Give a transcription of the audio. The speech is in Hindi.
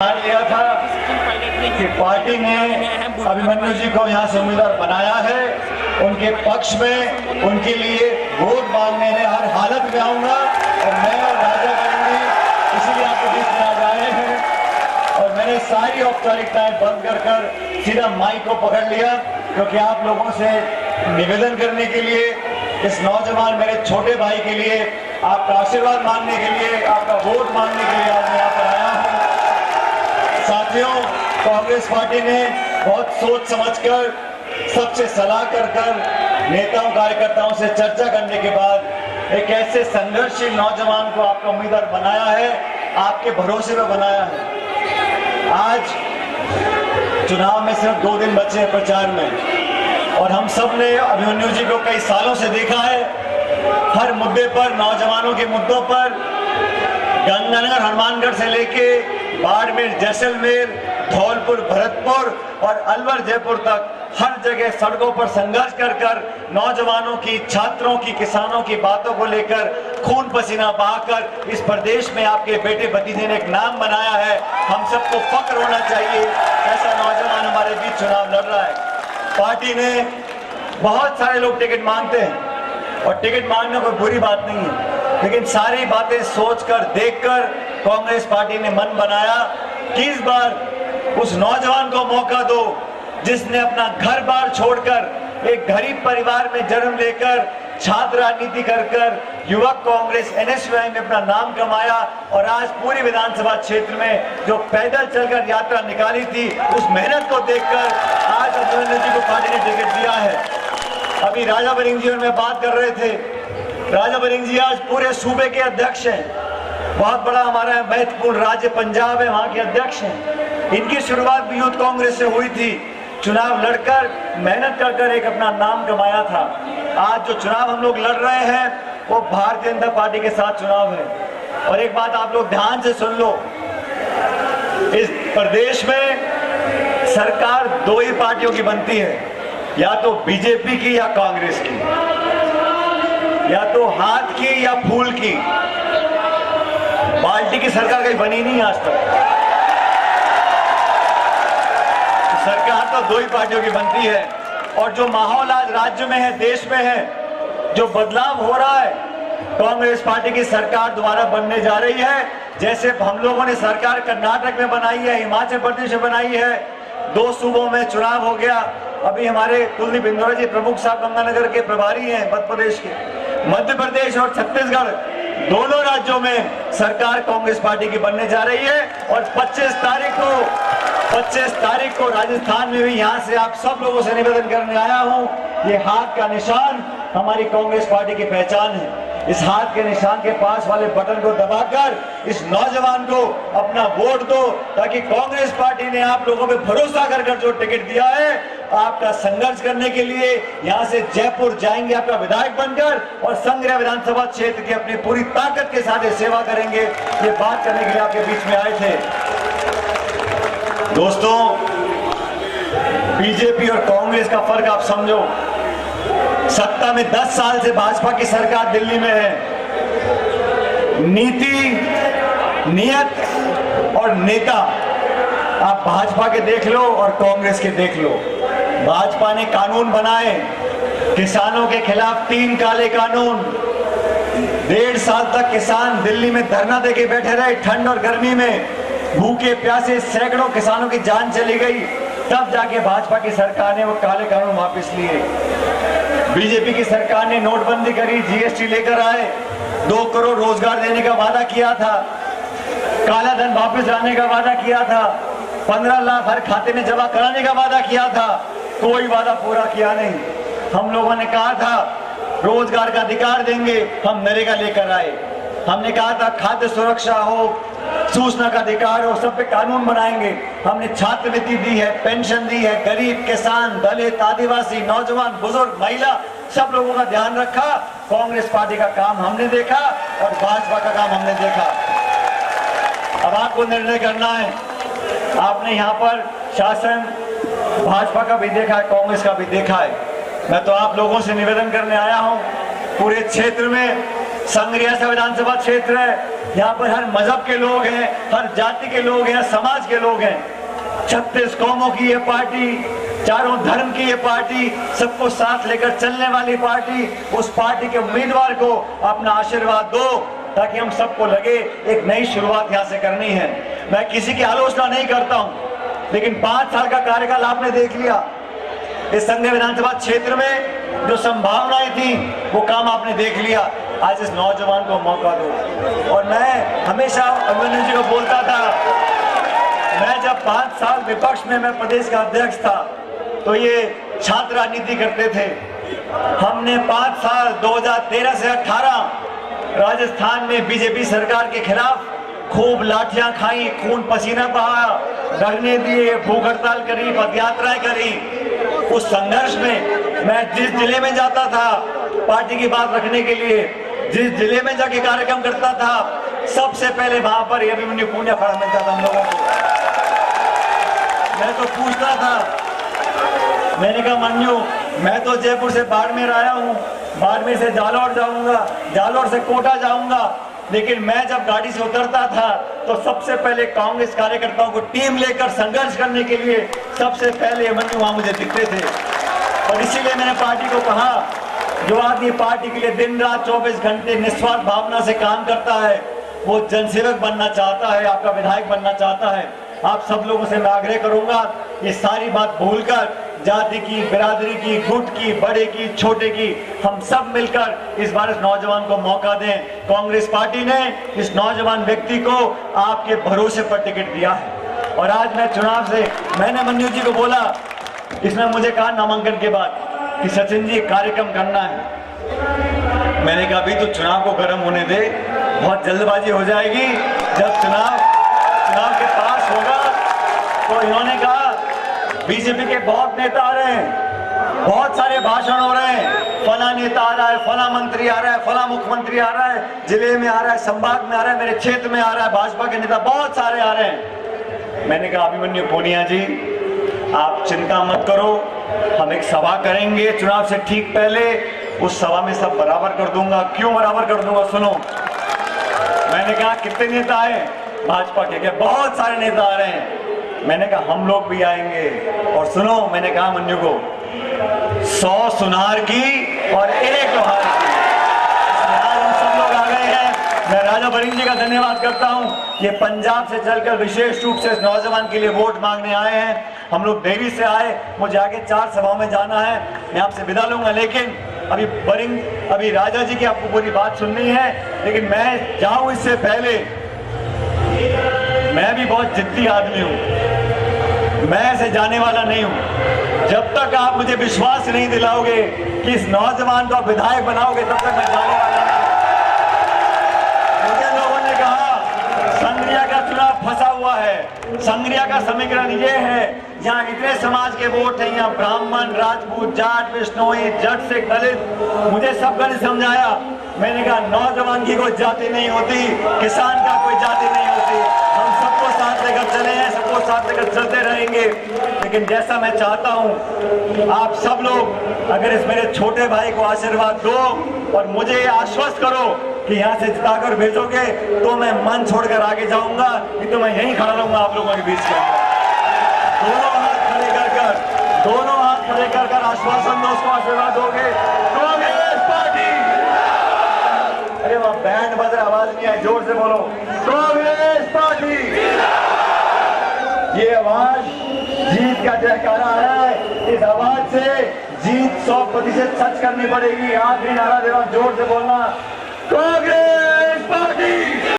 मान लिया था कि पार्टी ने अभिमन्यु जी को यहाँ से उम्मीदवार बनाया है। उनके पक्ष में उनके लिए वोट मांगने में हर हालत में आऊंगा और मैं और राजा करेंगे, इसीलिए आपके बीच में आज आए हैं। और मैंने सारी औपचारिकताएं बंद कर सीधा माइक को पकड़ लिया, क्योंकि आप लोगों से निवेदन करने के लिए, इस नौजवान मेरे छोटे भाई के लिए, आपका आशीर्वाद मांगने के लिए, आपका वोट मांगने के लिए आज मैं यहाँ पर आया हूँ। साथियों, कांग्रेस पार्टी ने बहुत सोच समझकर, सबसे सलाह कर नेताओं कार्यकर्ताओं से चर्चा करने के बाद एक ऐसे संघर्षशील नौजवान को आपका उम्मीदवार बनाया है, आपके भरोसे में बनाया है। आज चुनाव में सिर्फ 2 दिन बचे हैं प्रचार में, और हम सब ने अभिमन्यु जी को कई सालों से देखा है। हर मुद्दे पर, नौजवानों के मुद्दों पर, गंगानगर हनुमानगढ़ से लेके बाड़मेर, जैसलमेर, धौलपुर, भरतपुर और अलवर, जयपुर तक हर जगह सड़कों पर संघर्ष कर नौजवानों की, छात्रों की, किसानों की बातों को लेकर खून पसीना बहाकर इस प्रदेश में आपके बेटे भतीजे ने एक नाम बनाया है। हम सबको फक्र होना चाहिए, ऐसा नौजवान हमारे बीच चुनाव लड़ रहा है। पार्टी ने बहुत सारे लोग टिकट मांगते हैं और टिकट मांगना कोई बुरी बात नहीं है, लेकिन सारी बातें सोचकर, देखकर कांग्रेस पार्टी ने मन बनाया कि इस बार उस नौजवान को मौका दो जिसने अपना घर बार छोड़कर एक गरीब परिवार में जन्म लेकर छात्र राजनीति कर युवक कांग्रेस NSUI में अपना नाम कमाया, और आज पूरी विधानसभा क्षेत्र में जो पैदल चलकर यात्रा निकाली थी, उस मेहनत को देखकर आज अभिमन्यु जी को पार्टी ने टिकट दिया है। अभी राजा बरिंग जी और मैं बात कर रहे थे। राजा बरिंग जी आज पूरे सूबे के अध्यक्ष हैं, बहुत बड़ा हमारा महत्वपूर्ण राज्य पंजाब है, वहां के अध्यक्ष हैं। इनकी शुरुआत भी यूथ कांग्रेस से हुई थी, चुनाव लड़कर मेहनत कर एक अपना नाम कमाया था। आज जो चुनाव हम लोग लड़ रहे हैं वो भारतीय जनता पार्टी के साथ चुनाव है। और एक बात आप लोग ध्यान से सुन लो, इस प्रदेश में सरकार 2 ही पार्टियों की बनती है, या तो बीजेपी की या कांग्रेस की, या तो हाथ की या फूल की। बाल्टी की सरकार कहीं बनी नहीं आज तक। सरकार तो 2 ही पार्टियों की बनती है, और जो माहौल आज राज्य में है, देश में है, जो बदलाव हो रहा है, कांग्रेस पार्टी की सरकार दोबारा बनने जा रही है। जैसे हम लोगों ने सरकार कर्नाटक में बनाई है, हिमाचल प्रदेश में बनाई है, 2 सूबों में चुनाव हो गया। अभी हमारे कुलदीप इंदौरा जी प्रमुख साहब गंगानगर के प्रभारी हैं मध्य प्रदेश के। मध्य प्रदेश और छत्तीसगढ़ दोनों राज्यों में सरकार कांग्रेस पार्टी की बनने जा रही है। और 25 तारीख को राजस्थान में भी यहाँ से आप सब लोगों से निवेदन करने आया हूँ। ये हाथ का निशान हमारी कांग्रेस पार्टी की पहचान है। इस हाथ के निशान के पास वाले बटन को दबाकर इस नौजवान को अपना वोट दो, ताकि कांग्रेस पार्टी ने आप लोगों पे भरोसा कर जो टिकट दिया है, आपका संघर्ष करने के लिए यहाँ से जयपुर जाएंगे आपका विधायक बनकर, और संग्रह विधानसभा क्षेत्र की अपनी पूरी ताकत के साथ सेवा करेंगे। ये बात करने के लिए आपके बीच में आए थे। दोस्तों, बीजेपी और कांग्रेस का फर्क आप समझो। सत्ता में 10 साल से भाजपा की सरकार दिल्ली में है। नीति, नियत और नेता आप भाजपा के देख लो और कांग्रेस के देख लो। भाजपा ने कानून बनाए, किसानों के खिलाफ 3 काले कानून। 1.5 साल तक किसान दिल्ली में धरना देके बैठे रहे, ठंड और गर्मी में, भूखे प्यासे सैकड़ों किसानों की जान चली गई। तब जाके भाजपा की सरकार ने वो काले कानून वापस लिए। बीजेपी की सरकार ने नोटबंदी करी, GST लेकर आए, 2 करोड़ रोजगार देने का वादा किया था, काला धन वापस लाने का वादा किया था, 15 लाख हर खाते में जमा कराने का वादा किया था। कोई वादा पूरा किया नहीं। हम लोगों ने कहा था रोजगार का अधिकार देंगे, हम नरेगा लेकर आए। हमने कहा था खाद्य सुरक्षा हो, सूचना का अधिकार हो, सब पे कानून बनाएंगे। हमने छात्रवृत्ति दी है, पेंशन दी है। गरीब, किसान, दलित, आदिवासी, नौजवान, बुजुर्ग, महिला, सब लोगों का ध्यान रखा। कांग्रेस पार्टी का काम हमने देखा और भाजपा का काम हमने देखा। अब आपको निर्णय करना है। आपने यहाँ पर शासन भाजपा का भी देखा है, कांग्रेस का भी देखा है। मैं तो आप लोगों से निवेदन करने आया हूँ, पूरे क्षेत्र में संग्रह विधानसभा क्षेत्र है, यहाँ पर हर मजहब के लोग हैं, हर जाति के लोग हैं, समाज के लोग हैं। 36 कौमों की ये पार्टी, चारों धर्म की ये पार्टी, सबको साथ लेकर चलने वाली पार्टी। उस पार्टी के उम्मीदवार को अपना आशीर्वाद दो ताकि हम सबको लगे एक नई शुरुआत यहाँ से करनी है। मैं किसी की आलोचना नहीं करता हूँ, लेकिन 5 साल का कार्यकाल आपने देख लिया। इस संघ विधानसभा क्षेत्र में जो संभावनाएं थी वो काम आपने देख लिया। आज इस नौजवान को मौका दो। और मैं हमेशा अभिमन्यु जी को बोलता था, मैं जब 5 साल विपक्ष में मैं प्रदेश का अध्यक्ष था तो ये छात्र राजनीति करते थे। हमने 5 साल 2013 से 18 राजस्थान में बीजेपी सरकार के खिलाफ खूब लाठियां खाई, खून पसीना बहाया, धरने दिए, भूख हड़ताल करी, पदयात्राएं करी। उस संघर्ष में मैं जिस जिले में जाता था पार्टी की बात रखने के लिए, जिस जिले में जाके कार्यक्रम करता था, सबसे पहले वहां पर अभिमन्यु पूनिया खड़ा मिलता था हम लोगों को। मैं तो पूछता था, मैंने कहा मन्यु, मैं तो जयपुर से बाड़मेर आया हूँ, बाड़मेर से जालौर जाऊंगा, जालौर से कोटा जाऊंगा, लेकिन मैं जब गाड़ी से उतरता था तो सबसे पहले कांग्रेस कार्यकर्ताओं को टीम लेकर संघर्ष करने के लिए सबसे पहले अभिमन्यु वहां मुझे दिखते थे। और इसीलिए मैंने पार्टी को कहा, जो आदमी पार्टी के लिए दिन रात 24 घंटे निस्वार्थ भावना से काम करता है, वो जनसेवक बनना चाहता है, आपका विधायक बनना चाहता है। आप सब लोगों से मैं आग्रह करूंगा, ये सारी बात भूलकर जाति की, बिरादरी की, गुट की, बड़े की, छोटे की, हम सब मिलकर इस बार इस नौजवान को मौका दें। कांग्रेस पार्टी ने इस नौजवान व्यक्ति को आपके भरोसे पर टिकट दिया है। और आज मैं चुनाव से, मैंने मन्यु जी को बोला, इसने मुझे कहा नामांकन के बाद कि सचिन जी कार्यक्रम करना है। मैंने कहा अभी तो चुनाव को गर्म होने दे, बहुत जल्दबाजी हो जाएगी। जब चुनाव के पास होगा तो इन्होंने कहा बीजेपी के बहुत नेता आ रहे हैं, बहुत सारे भाषण हो रहे हैं, फला नेता आ रहा है, फला मंत्री आ रहा है, फला मुख्यमंत्री आ रहा है, जिले में आ रहा है, संभाग में आ रहा है, मेरे क्षेत्र में आ रहा है, भाजपा के नेता बहुत सारे आ रहे हैं। मैंने कहा अभिमन्यु पूनिया जी, आप चिंता मत करो, हम एक सभा करेंगे चुनाव से ठीक पहले, उस सभा में सब बराबर कर दूंगा। क्यों बराबर कर दूंगा, सुनो। मैंने कहा कितने नेता आए, भाजपा के बहुत सारे नेता आ रहे हैं। मैंने कहा हम लोग भी आएंगे। और सुनो, मैंने कहा मन्यु को 100 सुनार की और 1 लोहार की, आज हम सब लोग आ गए हैं। मैं राजा बरिंग जी का धन्यवाद करता हूं, ये पंजाब से चलकर विशेष रूप से इस नौजवान के लिए वोट मांगने आए हैं। हम लोग देरी से आए, मुझे आगे 4 सभाओं में जाना है, मैं आपसे विदा लूंगा। लेकिन अभी राजा जी की आपको पूरी बात सुननी है, लेकिन मैं जाऊं इससे पहले, मैं भी बहुत जिद्दी आदमी हूं, मैं ऐसे जाने वाला नहीं हूं। जब तक आप मुझे विश्वास नहीं दिलाओगे कि इस नौजवान को आप विधायक बनाओगे, तब तक मैं जाने वाला नहीं। मुझे लोगों ने कहा संघरिया का चुनाव फंसा हुआ है। संघरिया का समीकरण ये है, यहाँ इतने समाज के वोट हैं, यहाँ ब्राह्मण, राजपूत, जाट, बिश्नोई, जट, सिख, दलित, मुझे सब गणित समझाया। मैंने कहा नौजवान की कोई जाति नहीं होती, किसान का कोई जाति नहीं होती, हम सबको साथ लेकर चले हैं, सबको साथ लेकर चलते रहेंगे। लेकिन जैसा मैं चाहता हूं, आप सब लोग अगर इस मेरे छोटे भाई को आशीर्वाद दो और मुझे ये आश्वस्त करो कि यहाँ से जिताकर भेजोगे, तो मैं मन छोड़कर आगे जाऊंगा, कि तो मैं यहीं खड़ा रहूंगा आप लोगों के बीच में। दोनों हाथ खड़े कर आश्वासन दो, उसको आशीर्वाद दोगे। कांग्रेस पार्टी, अरे वहां बैंड बज रहा, आवाज नहीं आई, जोर से बोलो, कांग्रेस पार्टी। ये आवाज जीत का जयकारा है, इस आवाज से जीत 100% सच करनी पड़ेगी। आखिरी नारा दे रहा हूं, जोर से बोलना, कांग्रेस।